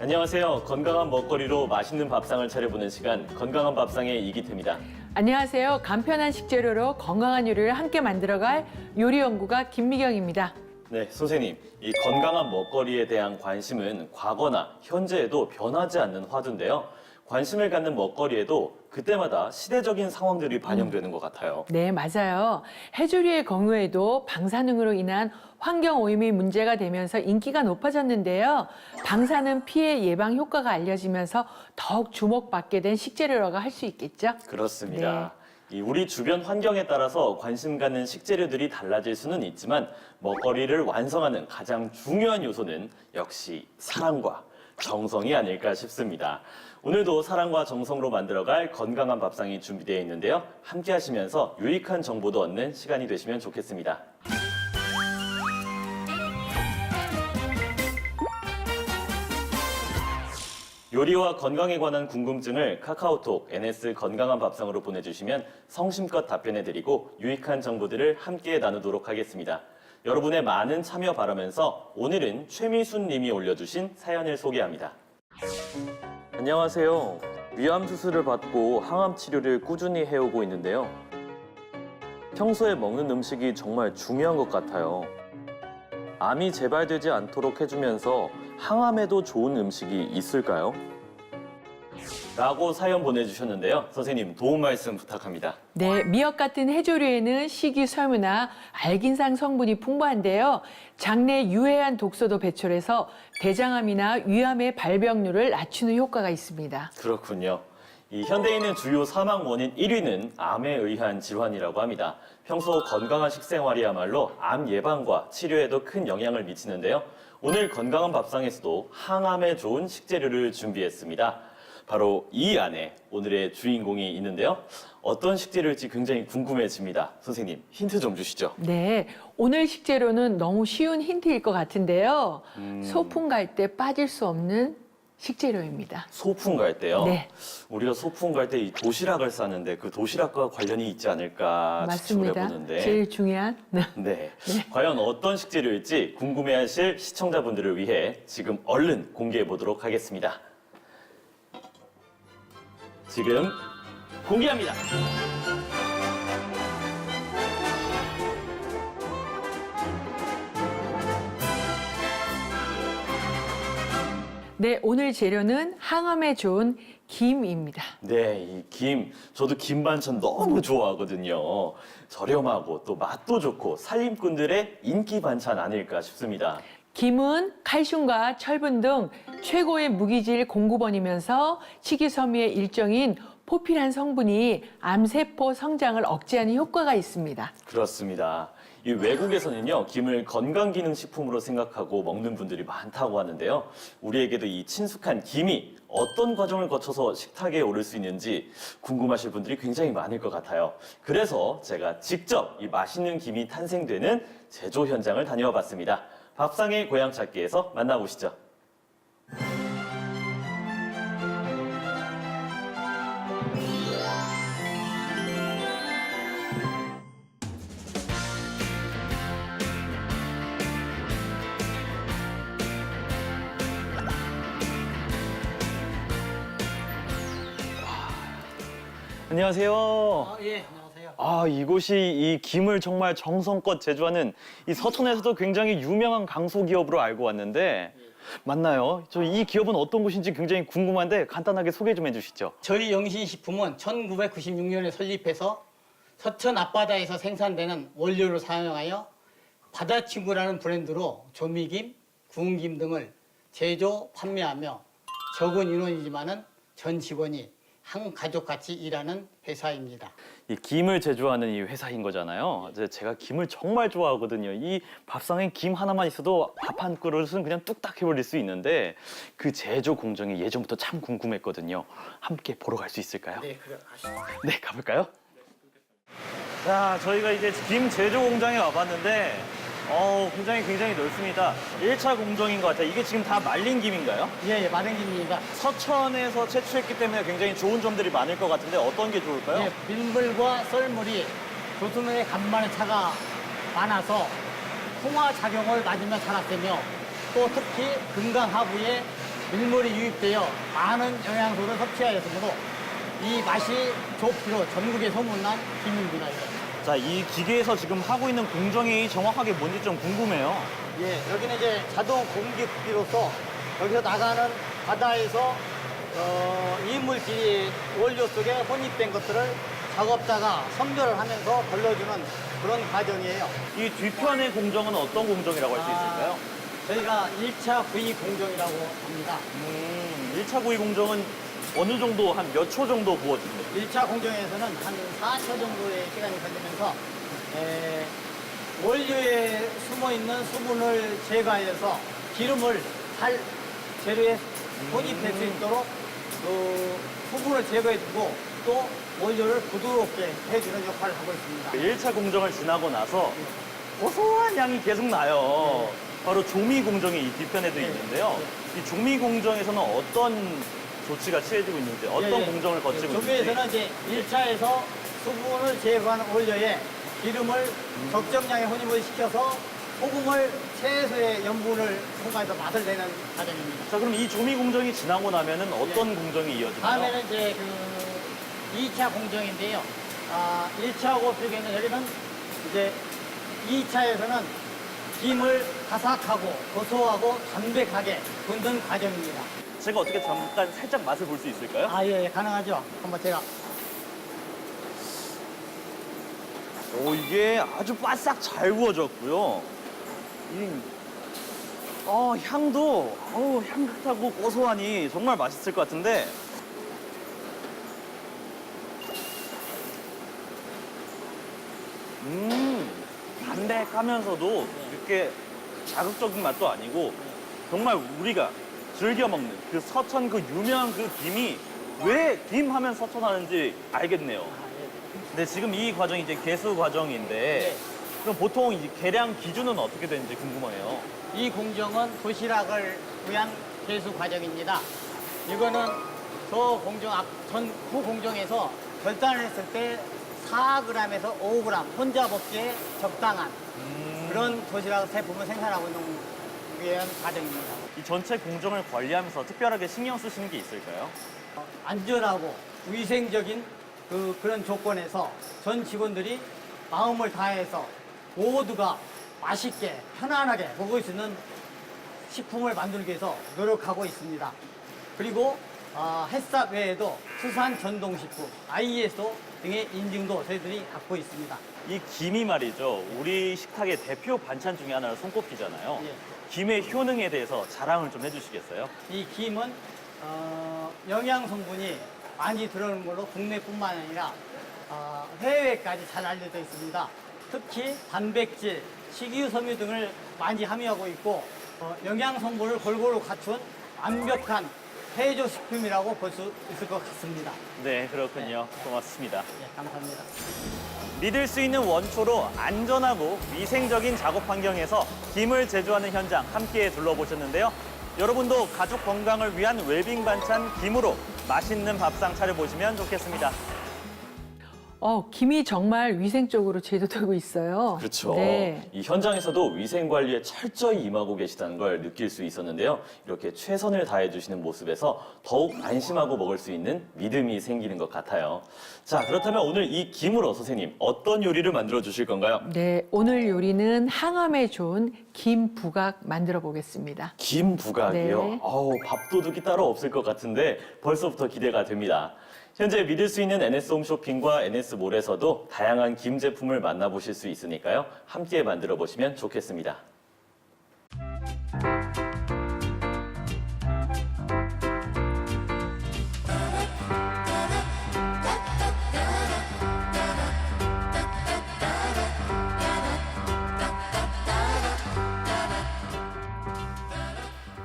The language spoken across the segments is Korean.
안녕하세요. 건강한 먹거리로 맛있는 밥상을 차려보는 시간, 건강한 밥상의 이기태입니다. 안녕하세요. 간편한 식재료로 건강한 요리를 함께 만들어갈 요리연구가 김미경입니다. 네, 선생님. 이 건강한 먹거리에 대한 관심은 과거나 현재에도 변하지 않는 화두인데요. 관심을 갖는 먹거리에도 그때마다 시대적인 상황들이 반영되는 것 같아요. 네, 맞아요. 해조류의 경우에도 방사능으로 인한 환경 오염이 문제가 되면서 인기가 높아졌는데요. 방사능 피해 예방 효과가 알려지면서 더욱 주목받게 된 식재료라고 할 수 있겠죠? 그렇습니다. 이 우리 주변 환경에 따라서 관심 갖는 식재료들이 달라질 수는 있지만 먹거리를 완성하는 가장 중요한 요소는 역시 사랑과 정성이 아닐까 싶습니다. 오늘도 사랑과 정성으로 만들어갈 건강한 밥상이 준비되어 있는데요. 함께 하시면서 유익한 정보도 얻는 시간이 되시면 좋겠습니다. 요리와 건강에 관한 궁금증을 카카오톡 NS 건강한 밥상으로 보내주시면 성심껏 답변해드리고 유익한 정보들을 함께 나누도록 하겠습니다. 여러분의 많은 참여 바라면서 오늘은 최미순 님이 올려주신 사연을 소개합니다. 안녕하세요. 위암 수술을 받고 항암 치료를 꾸준히 해오고 있는데요. 평소에 먹는 음식이 정말 중요한 것 같아요. 암이 재발되지 않도록 해주면서 항암에도 좋은 음식이 있을까요? 라고 사연 보내주셨는데요. 선생님 도움 말씀 부탁합니다. 네, 미역 같은 해조류에는 식이섬유나 알긴산 성분이 풍부한데요. 장내 유해한 독소도 배출해서 대장암이나 위암의 발병률을 낮추는 효과가 있습니다. 그렇군요. 이 현대인의 주요 사망 원인 1위는 암에 의한 질환이라고 합니다. 평소 건강한 식생활이야말로 암 예방과 치료에도 큰 영향을 미치는데요. 오늘 건강한 밥상에서도 항암에 좋은 식재료를 준비했습니다. 바로 이 안에 오늘의 주인공이 있는데요. 어떤 식재료일지 굉장히 궁금해집니다. 선생님, 힌트 좀 주시죠. 네, 오늘 식재료는 너무 쉬운 힌트일 것 같은데요. 소풍 갈 때 빠질 수 없는 식재료입니다. 소풍 갈 때요? 네. 우리가 소풍 갈 때 이 도시락을 싸는데 그 도시락과 관련이 있지 않을까 추측을 맞습니다. 해보는데. 제일 중요한. 네. 과연 어떤 식재료일지 궁금해하실 시청자분들을 위해 지금 얼른 공개해 보도록 하겠습니다. 지금 공개합니다. 네, 오늘 재료는 항암에 좋은 김입니다. 네, 이 김. 저도 김 반찬 너무 좋아하거든요. 저렴하고 또 맛도 좋고 살림꾼들의 인기 반찬 아닐까 싶습니다. 김은 칼슘과 철분 등 최고의 무기질 공급원이면서 식이섬유의 일종인 포피란 성분이 암세포 성장을 억제하는 효과가 있습니다. 그렇습니다. 이 외국에서는요, 김을 건강기능식품으로 생각하고 먹는 분들이 많다고 하는데요. 우리에게도 이 친숙한 김이 어떤 과정을 거쳐서 식탁에 오를 수 있는지 궁금하실 분들이 굉장히 많을 것 같아요. 그래서 제가 직접 이 맛있는 김이 탄생되는 제조 현장을 다녀와 봤습니다. 밥상의 고향 찾기에서 만나보시죠. 안녕하세요. 예, 안녕하세요. 이곳이 이 김을 정말 정성껏 제조하는 이 서천에서도 굉장히 유명한 강소기업으로 알고 왔는데 맞나요? 저 이 기업은 어떤 곳인지 굉장히 궁금한데 간단하게 소개 좀 해주시죠. 저희 영신식품은 1996년에 설립해서 서천 앞바다에서 생산되는 원료를 사용하여 바다친구라는 브랜드로 조미김, 구운김 등을 제조, 판매하며 적은 인원이지만은 전 직원이 한 가족같이 일하는 회사입니다. 이 김을 제조하는 이 회사인 거잖아요. 이제 제가 김을 정말 좋아하거든요. 이 밥상에 김 하나만 있어도 밥 한 그릇은 그냥 뚝딱 해버릴 수 있는데 그 제조 공정이 예전부터 참 궁금했거든요. 함께 보러 갈 수 있을까요? 네, 그래 가시죠. 네, 가볼까요? 자, 저희가 이제 김 제조 공장에 와봤는데 굉장히 넓습니다. 1차 공정인 것 같아요. 이게 지금 다 말린 김인가요? 예, 마른김입니다. 서천에서 채취했기 때문에 굉장히 좋은 점들이 많을 것 같은데 어떤 게 좋을까요? 예, 밀물과 썰물이 조수면의 간만에 차가 많아서 풍화 작용을 맞으며 자랐으며 또 특히 금강 하부에 밀물이 유입되어 많은 영양소를 섭취하였으므로 이 맛이 좋기로 전국에 소문난 김입니다. 자, 이 기계에서 지금 하고 있는 공정이 정확하게 뭔지 좀 궁금해요. 예, 여기는 이제 자동 공기기로서 여기서 나가는 바다에서 이물질이 원료 속에 혼입된 것들을 작업자가 선별을 하면서 걸러주는 그런 과정이에요. 이 뒤편의 공정은 어떤 공정이라고 할 수 있을까요? 저희가 1차 구이 공정이라고 합니다. 1차 구이 공정은 어느 정도, 한 몇 초 정도 구워집니까? 1차 공정에서는 한 4초 정도의 시간이 걸리면서 원료에 숨어있는 수분을 제거해서 기름을 잘 재료에 혼입될 수 있도록 그 수분을 제거해주고 또 원료를 부드럽게 해주는 역할을 하고 있습니다. 1차 공정을 지나고 나서 고소한 향이 계속 나요. 바로 조미 공정이 이 뒤편에도 있는데요. 이 조미 공정에서는 어떤 조치가 취해지고 있는지, 어떤 공정을 거치고 있는지. 조미에서는 이제 1차에서 수분을 제거하는 원료에 기름을 적정량의 혼입을 시켜서 소금을 최소의 염분을 통과해서 맛을 내는 과정입니다. 자, 그럼 이 조미 공정이 지나고 나면은 어떤 공정이 이어지나요? 다음에는 이제 그 2차 공정인데요. 1차하고 비교하면 여기는 이제 2차에서는 김을 바삭하고 고소하고 담백하게 굽는 과정입니다. 제가 어떻게 잠깐 살짝 맛을 볼 수 있을까요? 예, 가능하죠. 한번 제가. 오, 이게 아주 바싹 잘 구워졌고요. 향도 향긋하고 고소하니 정말 맛있을 것 같은데. 담백하면서도 이렇게 자극적인 맛도 아니고 정말 우리가 즐겨 먹는 그 서천 그 유명한 그 김이 왜 김 하면 서천 하는지 알겠네요. 근데 지금 이 과정이 이제 개수 과정인데 그럼 보통 이 계량 기준은 어떻게 되는지 궁금해요. 이 공정은 도시락을 위한 개수 과정입니다. 이거는 저 공정, 후 공정에서 결단을 했을 때 4g에서 5g 혼자 먹기에 적당한 그런 도시락 제품을 생산하고 있는 위한 과정입니다. 이 전체 공정을 관리하면서 특별하게 신경 쓰시는 게 있을까요? 안전하고 위생적인 그런 조건에서 전 직원들이 마음을 다해서 모두가 맛있게 편안하게 먹을 수 있는 식품을 만들기 위해서 노력하고 있습니다. 그리고 햇삽 외에도 수산 전동식품, ISO 등의 인증도 저희들이 갖고 있습니다. 이 김이 말이죠. 우리 식탁의 대표 반찬 중에 하나로 손꼽히잖아요. 예. 김의 효능에 대해서 자랑을 좀 해주시겠어요? 이 김은 영양 성분이 많이 들어오는 걸로 국내뿐만 아니라 해외까지 잘 알려져 있습니다. 특히 단백질, 식이유, 섬유 등을 많이 함유하고 있고 영양 성분을 골고루 갖춘 완벽한 해조 식품이라고 볼 수 있을 것 같습니다. 네, 그렇군요. 고맙습니다. 네, 감사합니다. 믿을 수 있는 원초로 안전하고 위생적인 작업 환경에서 김을 제조하는 현장 함께 둘러보셨는데요. 여러분도 가족 건강을 위한 웰빙 반찬 김으로 맛있는 밥상 차려보시면 좋겠습니다. 김이 정말 위생적으로 제조되고 있어요. 그렇죠. 네. 이 현장에서도 위생 관리에 철저히 임하고 계시다는 걸 느낄 수 있었는데요. 이렇게 최선을 다해 주시는 모습에서 더욱 안심하고 먹을 수 있는 믿음이 생기는 것 같아요. 자, 그렇다면 오늘 이 김으로 선생님 어떤 요리를 만들어 주실 건가요? 네, 오늘 요리는 항암에 좋은 김 부각 만들어 보겠습니다. 김 부각이요? 네. 밥도둑이 따로 없을 것 같은데 벌써부터 기대가 됩니다. 현재 믿을 수 있는 NS 홈쇼핑과 NS몰에서도 다양한 김 제품을 만나보실 수 있으니까요. 함께 만들어 보시면 좋겠습니다.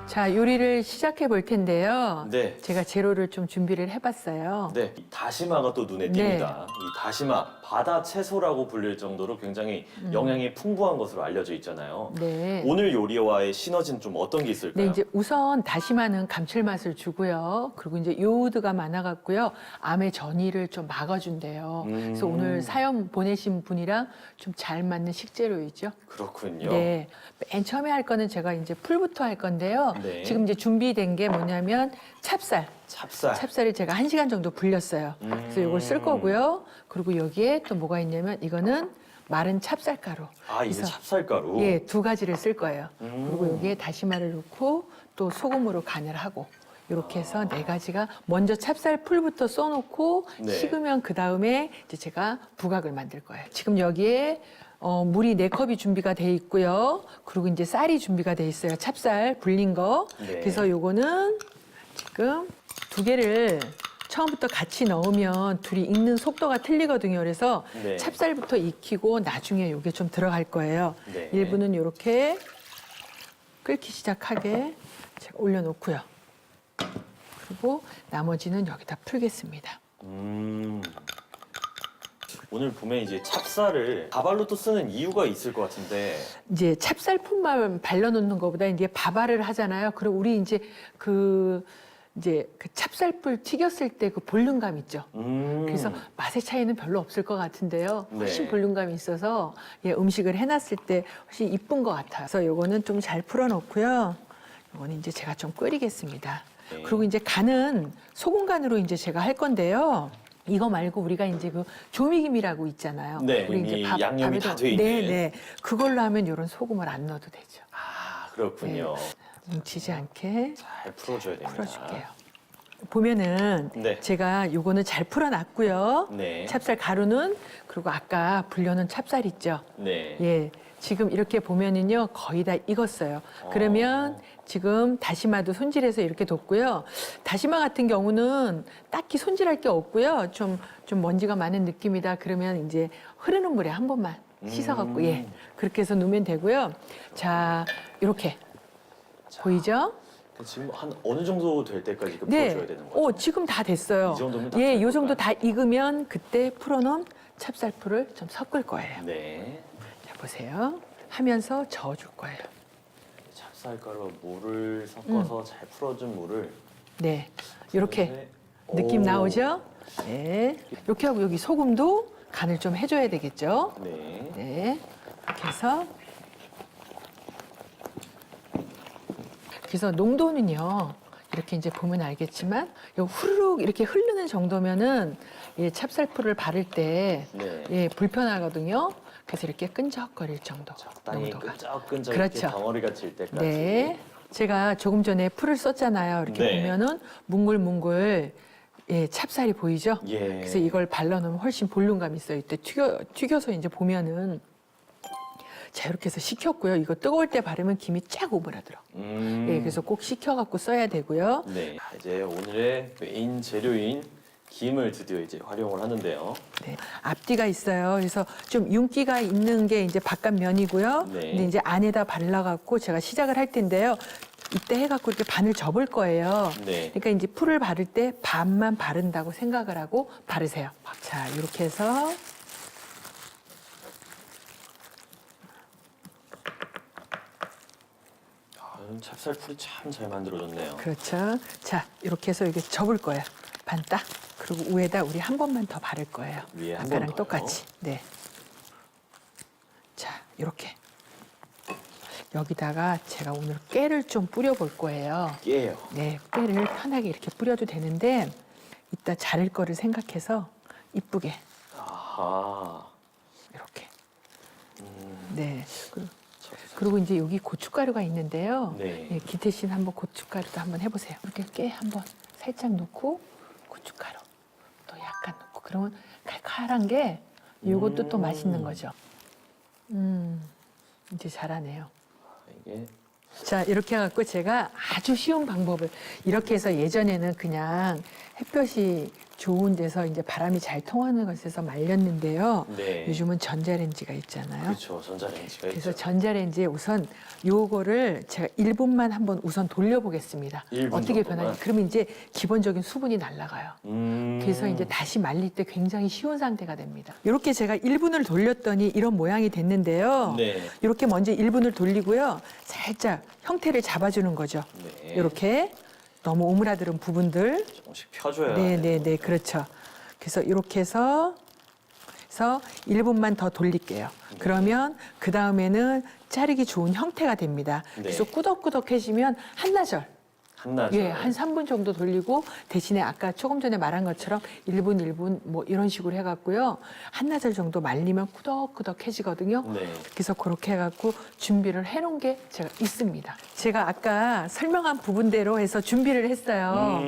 자, 요리를 시작해 볼 텐데요. 네. 제가 재료를 좀 준비를 해봤어요. 네, 이 다시마가 또 눈에 띕니다. 이 다시마 바다 채소라고 불릴 정도로 굉장히 영양이 풍부한 것으로 알려져 있잖아요. 네. 오늘 요리와의 시너지는 좀 어떤 게 있을까요? 네, 이제 우선 다시마는 감칠맛을 주고요. 그리고 이제 요오드가 많아갖고요. 암의 전이를 좀 막아준대요. 그래서 오늘 사연 보내신 분이랑 좀 잘 맞는 식재료이죠. 그렇군요. 네. 맨 처음에 할 거는 제가 이제 풀부터 할 건데요. 네. 지금 이제 준비된 게 뭐냐면 찹쌀. 찹쌀. 찹쌀을 제가 1시간 정도 불렸어요. 그래서 이걸 쓸 거고요. 그리고 여기에 또 뭐가 있냐면 이거는 마른 찹쌀가루. 아, 이게 그래서 찹쌀가루. 예, 2가지를 쓸 거예요. 그리고 여기에 다시마를 넣고 또 소금으로 간을 하고 이렇게 해서 4가지가 먼저 찹쌀 풀부터 써놓고 네. 식으면 그 다음에 이제 제가 부각을 만들 거예요. 지금 여기에 물이 4컵이 준비가 돼 있고요. 그리고 이제 쌀이 준비가 돼 있어요. 찹쌀 불린 거. 네. 그래서 요거는 지금 2개를 처음부터 같이 넣으면 둘이 익는 속도가 틀리거든요. 그래서 네. 찹쌀부터 익히고 나중에 요게 좀 들어갈 거예요. 네. 일부는 이렇게 끓기 시작하게 제가 올려놓고요. 그리고 나머지는 여기다 풀겠습니다. 오늘 보면 이제 찹쌀을 밥알로 또 쓰는 이유가 있을 것 같은데. 이제 찹쌀풀만 발라놓는 것보다 이제 밥알을 하잖아요. 그리고 우리 이제 그 찹쌀풀 튀겼을 때 그 볼륨감 있죠. 그래서 맛의 차이는 별로 없을 것 같은데요. 훨씬 네. 볼륨감이 있어서 예, 음식을 해놨을 때 훨씬 이쁜 것 같아요. 그래서 요거는 좀 잘 풀어놓고요. 요거는 이제 제가 좀 끓이겠습니다. 네. 그리고 이제 간은 소금 간으로 이제 제가 할 건데요. 이거 말고 우리가 이제 그 조미김이라고 있잖아요. 네, 우리 이미 양념이 밥에다- 다돼 있는. 네. 그걸로 하면 이런 소금을 안 넣어도 되죠. 아, 그렇군요. 뭉치지 않게 잘 풀어줘야 됩니다. 풀어줄게요. 보면은 네. 제가 요거는 잘 풀어놨고요. 네. 찹쌀 가루는 그리고 아까 불려놓은 찹쌀 있죠. 네. 예, 지금 이렇게 보면은요 거의 다 익었어요. 그러면 지금 다시마도 손질해서 이렇게 뒀고요. 다시마 같은 경우는 딱히 손질할 게 없고요. 좀 먼지가 많은 느낌이다. 그러면 이제 흐르는 물에 한 번만 씻어갖고 예 그렇게 해서 놓으면 되고요. 자, 이렇게 보이죠? 지금 한 어느 정도 될 때까지 네. 풀어줘야 되는 거죠? 지금 다 됐어요. 이 정도면 다 예, 된 요 정도 건가요? 다 익으면 그때 풀어놓은 찹쌀풀을 좀 섞을 거예요. 네. 자, 보세요. 하면서 저어줄 거예요. 찹쌀가루와 물을 섞어서 잘 풀어준 물을 네. 이렇게 네. 느낌 오. 나오죠? 네. 이렇게 하고 여기 소금도 간을 좀 해줘야 되겠죠? 네. 네. 이렇게 해서. 그래서 농도는요. 이렇게 이제 보면 알겠지만 요 후루룩 이렇게 흐르는 정도면은 이 찹쌀풀을 바를 때 네. 예, 불편하거든요. 그래서 이렇게 끈적거릴 정도 적당히 농도가. 끈적끈적 그렇죠. 이렇게 덩어리가 질 때까지. 네. 제가 조금 전에 풀을 썼잖아요. 이렇게 네. 보면은 뭉글뭉글 예, 찹쌀이 보이죠? 예. 그래서 이걸 발라놓으면 훨씬 볼륨감 있어요. 이때 튀겨서 이제 보면은 자, 이렇게 해서 식혔고요. 이거 뜨거울 때 바르면 김이 쫙 오므라들어. 예, 그래서 꼭 식혀갖고 써야 되고요. 네. 이제 오늘의 메인 재료인 김을 드디어 이제 활용을 하는데요. 네, 앞뒤가 있어요. 그래서 좀 윤기가 있는 게 이제 바깥 면이고요. 네. 근데 이제 안에다 발라갖고 제가 시작을 할 텐데요. 이때 해갖고 이렇게 반을 접을 거예요. 네. 그러니까 이제 풀을 바를 때 반만 바른다고 생각을 하고 바르세요. 자, 이렇게 해서 찹쌀풀이 참 잘 만들어졌네요. 그렇죠. 자, 이렇게 해서 이렇게 접을 거예요. 반 딱. 그리고 위에다 우리 한 번만 더 바를 거예요. 위에 한 아까랑 번 더요? 똑같이. 네. 자, 이렇게. 여기다가 제가 오늘 깨를 좀 뿌려볼 거예요. 깨요. 네, 깨를 편하게 이렇게 뿌려도 되는데 이따 자를 거를 생각해서 이쁘게 아하. 이렇게. 네. 그리고 이제 여기 고춧가루가 있는데요. 네. 예, 기태 씨는 한번 고춧가루도 한번 해보세요. 이렇게 깨 한번 살짝 넣고 고춧가루 또 약간 넣고 그러면 칼칼한 게 이것도 또 맛있는 거죠. 이제 잘하네요. 이게 자, 이렇게 해갖고 제가 아주 쉬운 방법을 이렇게 해서 예전에는 그냥 햇볕이 좋은 데서 이제 바람이 잘 통하는 곳에서 말렸는데요. 네. 요즘은 전자레인지가 있잖아요. 그렇죠. 전자레인지가 그래서 있죠. 전자레인지에 우선 요거를 제가 1분만 한번 우선 돌려보겠습니다. 1분 어떻게 정도만? 변하지? 그러면 이제 기본적인 수분이 날아가요. 그래서 이제 음. 다시 말릴 때 굉장히 쉬운 상태가 됩니다. 이렇게 제가 1분을 돌렸더니 이런 모양이 됐는데요. 네. 이렇게 먼저 1분을 돌리고요. 살짝 형태를 잡아주는 거죠. 네. 이렇게 너무 오므라드는 부분들. 조금씩 펴줘야. 네, 그렇죠. 그래서 이렇게 해서 1분만 더 돌릴게요. 그러면 그 다음에는 자르기 좋은 형태가 됩니다. 네. 그래서 꾸덕꾸덕해지면 한나절. 한나절. 예, 한 3분 정도 돌리고 대신에 아까 조금 전에 말한 것처럼 1분, 1분 뭐 이런 식으로 해갖고요. 한나절 정도 말리면 꾸덕꾸덕해지거든요. 네. 그래서 그렇게 해갖고 준비를 해놓은 게 제가 있습니다. 제가 아까 설명한 부분대로 해서 준비를 했어요.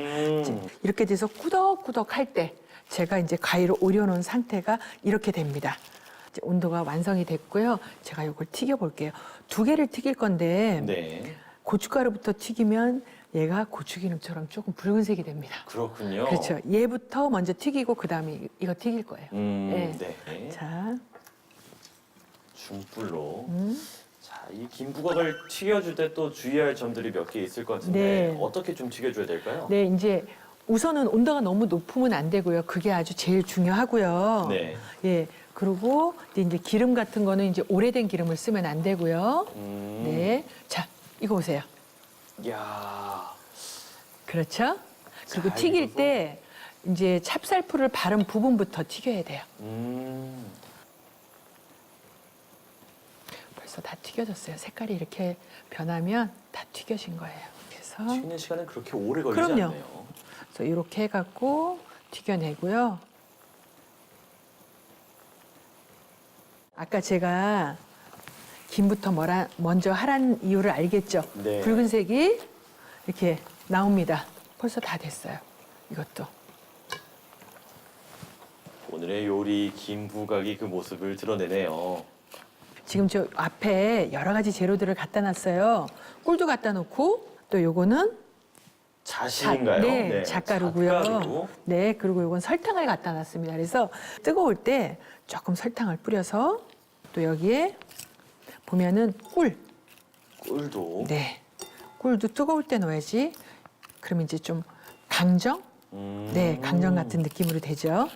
이렇게 돼서 꾸덕꾸덕 할 때 제가 이제 가위로 오려놓은 상태가 이렇게 됩니다. 이제 온도가 완성이 됐고요. 제가 이걸 튀겨볼게요. 2개를 튀길 건데 네. 고춧가루부터 튀기면 얘가 고추기름처럼 조금 붉은색이 됩니다. 그렇군요. 그렇죠. 얘부터 먼저 튀기고 그다음에 이거 튀길 거예요. 네. 네. 자, 중불로. 음. 자, 이 김부각을 튀겨줄 때 또 주의할 점들이 몇 개 있을 것 같은데 네. 어떻게 좀 튀겨줘야 될까요? 네, 이제 우선은 온도가 너무 높으면 안 되고요. 그게 아주 제일 중요하고요. 네. 예. 그리고 이제 기름 같은 거는 이제 오래된 기름을 쓰면 안 되고요. 네. 자, 이거 보세요. 야. 그렇죠? 그리고 잘 튀길 익어서. 때 이제 찹쌀풀을 바른 부분부터 튀겨야 돼요. 벌써 다 튀겨졌어요. 색깔이 이렇게 변하면 다 튀겨진 거예요. 그래서 튀기는 시간은 그렇게 오래 걸리지 그럼요. 않네요. 그래서 이렇게 해갖고 튀겨내고요. 아까 제가 김부터 먼저 하란 이유를 알겠죠? 네. 붉은색이 이렇게 나옵니다. 벌써 다 됐어요. 이것도. 오늘의 요리 김부각이 그 모습을 드러내네요. 지금 저 앞에 여러 가지 재료들을 갖다 놨어요. 꿀도 갖다 놓고 또 요거는 자신인가요? 네, 잣가루고요. 잣가루. 네, 그리고 요건 설탕을 갖다 놨습니다. 그래서 뜨거울 때 조금 설탕을 뿌려서 또 여기에 보면은 꿀도. 네, 꿀도 뜨거울 때 넣어야지. 그러면 이제 좀 강정? 네, 강정 같은 느낌으로 되죠.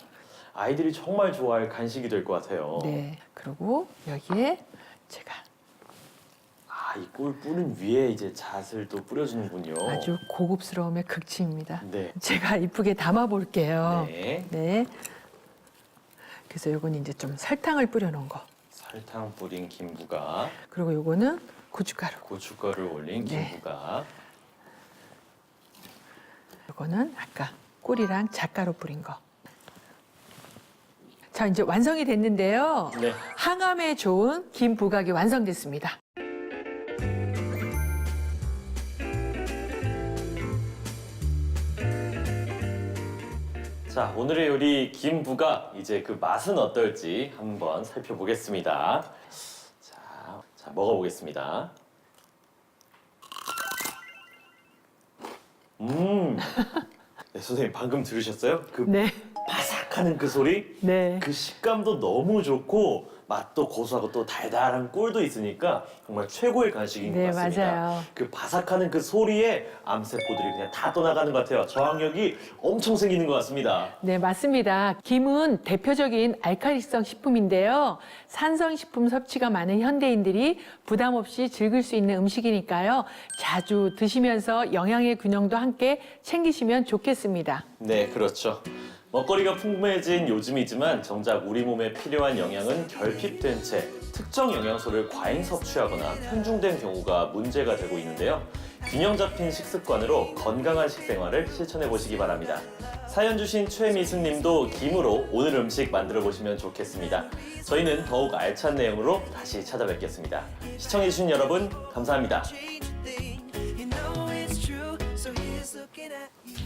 아이들이 정말 좋아할 간식이 될 것 같아요. 네, 그리고 여기에 제가 아, 이 꿀 뿌린 위에 이제 잣을 또 뿌려주는군요. 아주 고급스러움의 극치입니다. 네. 제가 이쁘게 담아 볼게요. 네. 네. 그래서 요건 이제 좀 설탕을 뿌려 놓은 거. 설탕 뿌린 김부각, 그리고 요거는 고춧가루. 고춧가루 올린 네. 김부각. 요거는 아까 꿀이랑 잣가루 뿌린 거. 자, 이제 완성이 됐는데요. 네. 항암에 좋은 김부각이 완성됐습니다. 자, 오늘의 요리 김부각 이제 그 맛은 어떨지 한번 살펴보겠습니다. 자, 먹어보겠습니다. 네, 선생님 방금 들으셨어요? 그 네. 바삭하는 그 소리? 네. 그 식감도 너무 좋고 맛도 고소하고 또 달달한 꿀도 있으니까 정말 최고의 간식인 것 네, 같습니다. 맞아요. 그 바삭하는 그 소리에 암세포들이 그냥 다 떠나가는 것 같아요. 저항력이 엄청 생기는 것 같습니다. 네, 맞습니다. 김은 대표적인 알칼리성 식품인데요. 산성식품 섭취가 많은 현대인들이 부담 없이 즐길 수 있는 음식이니까요. 자주 드시면서 영양의 균형도 함께 챙기시면 좋겠습니다. 네, 그렇죠. 먹거리가 풍부해진 요즘이지만 정작 우리 몸에 필요한 영양은 결핍된 채 특정 영양소를 과잉 섭취하거나 편중된 경우가 문제가 되고 있는데요. 균형 잡힌 식습관으로 건강한 식생활을 실천해 보시기 바랍니다. 사연 주신 최미숙 님도 김으로 오늘 음식 만들어 보시면 좋겠습니다. 저희는 더욱 알찬 내용으로 다시 찾아뵙겠습니다. 시청해 주신 여러분 감사합니다. change a thing. You know it's true, so here's looking at you.